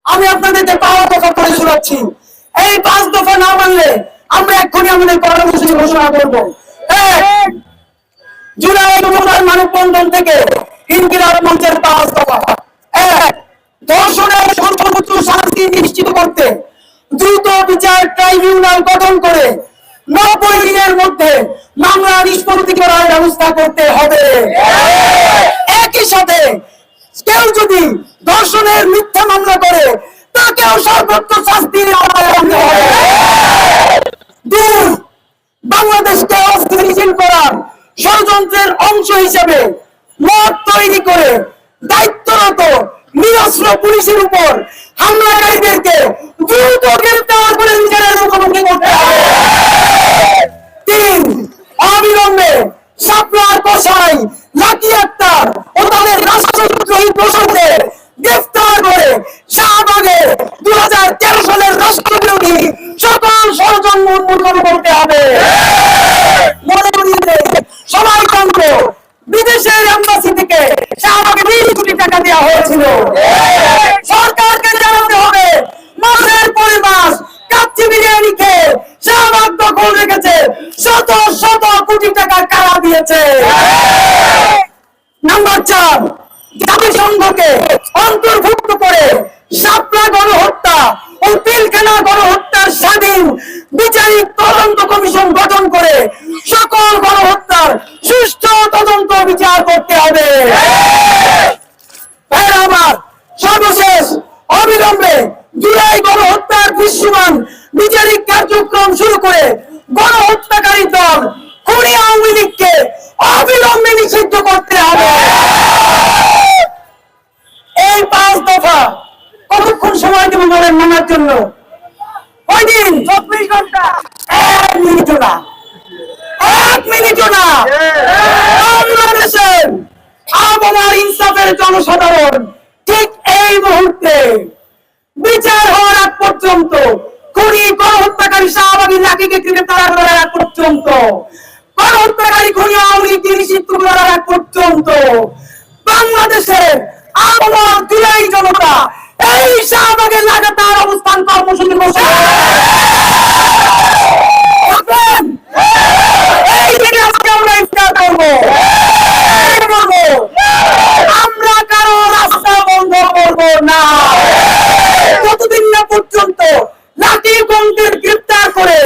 আমি আপনাদেরকে 5 দফা করে শোনাচ্ছি। এই 5 দফা না মানলে আমরা এক্ষুনি আমাদের কর্মসূচি ঘোষণা করবো। জুলাই মানববন্ধন থেকে ইনকিলাব মঞ্চের 5 দফা। ধর্ষণের সর্বোচ্চ শাস্তি নিশ্চিত করতে দ্রুত বিচার ট্রাইব্যুনাল গঠন করে 90 দিনের মধ্যে মামলা নিষ্পত্তি করার ব্যবস্থা করতে হবে। একই সাথে কেউ যদি ধর্ষণের মিথ্যা মামলা করে তাকেও সর্বোচ্চ শাস্তির আওতায় আনতে হবে। বাংলাদেশকে অস্থিতিশীল করার ষড়যন্ত্রের অংশ হিসেবে মত তৈরি করে দায়িত্বরত নিরস্ত্র পুলিশের উপর হামলাকারীদেরকে দ্রুত গ্রেফতার করে বিচারের মুখোমুখি করতে হবে। 3 অবিলম্বে শাপলার কসাই লাকি আক্তার ও তাদের রাষ্ট্রদ্রোহী প্রশাসনের গ্রেফতার করে শাহবাগে 2013 সালের রাষ্ট্রবিরোধী সকল ষড়যন্ত্র উন্মোচন করতে হবে। মনে করিয়ে দেই, সবাই জানত বিদেশের এম্বাসি থেকে শাহবাগে 20 কোটি টাকা দেওয়া হয়েছিল। সরকারকে জানাতে হবে মাসের পর মাস কাচ্চি বিরিয়ানি খেয়ে শাহবাগ দখল রেখেছে, শত শত কোটি টাকা কারা দিয়েছে। নাম্বার 4, জাতিসংঘকে অন্তর্ভুক্ত করে শাপলা গণহত্যা ও পিলখানা গণহত্যার স্বাধীন বিচারিক তদন্ত কমিশন গঠন করে সকল গণহত্যার সুষ্ঠু তদন্ত বিচার করতে হবে। আমার সর্বশেষ অবিলম্বে জুলাই গণহত্যার দৃশ্যমান বিচারিক কার্যক্রম শুরু করে গণহত্যাকারী দল খুনি আওয়ামী লীগকে অবিলম্বে নিষিদ্ধ করতে হবে। এই 5 দফা কতক্ষণ সময় দেব বলেন মানার জন্য? কয়দিন? 24 ঘন্টা। 1 মিনিটও না, 1 মিনিটও না। বাংলাদেশের আবহাওয়ার ইনসাফের জনসাধারণ ঠিক এই মুহূর্তে বিচার হওয়ার আগ পর্যন্ত, খুনি গণহত্যাকারী শাহবাগী লাকিকে গ্রেফতার করার আগ পর্যন্ত, গণহত্যাকারী খুনি আওয়ামী লীগকে নিষিদ্ধ করার আগ পর্যন্ত বাংলাদেশের আবহাওয়ার জুলাই জনতা এই শাহবাগের লাগাতার অবস্থান কর্মসূচি ঘোষণা এই দিনে আজকে আমরা ইফতার করবো। আমরা কারো রাস্তা বন্ধ করব না যতদিন না পর্যন্ত লাঠিবন্দির গ্রেফতার করে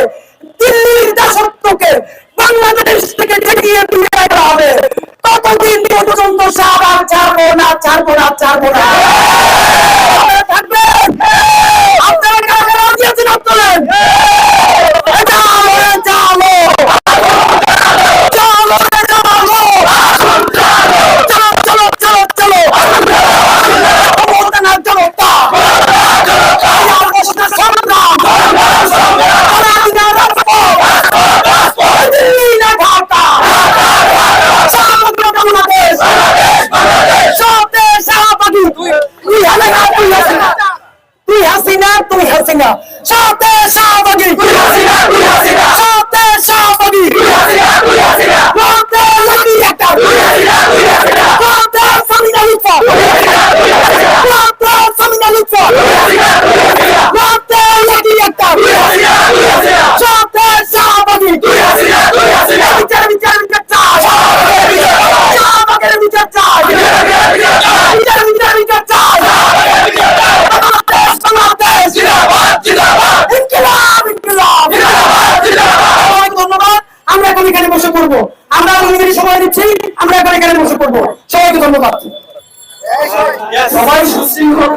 দিল্লির দাসত্বকে বাংলাদেশ থেকে ঠেকিয়ে তুলে দেওয়া হবে। ততদিন পর্যন্ত শাহবাগ ছাড়বো না, ছাড়বো না, ছাড়বো না। থাকবেন আপনারা কারা দিয়েছেন আপনারা সাথে শাহবাগী, সাথে শাহবাগী, সাথে লাকি আক্তার, সাথে সামিনা লুৎফা, সাথে সামিনা লুৎফা, সাথে লাকি আক্তার, সাথে শাহবাগী। বিচার বিচার বিচার চাই, শাহবাগের বিচার চাই, বিচার বিচার বিচার চাই। আমরা এখন এখানে বসে পড়বো, আমরা সময় দিচ্ছি, আমরা এখন এখানে বসে পড়বো। সবাইকে ধন্যবাদ। সবাই সুশৃঙ্খল।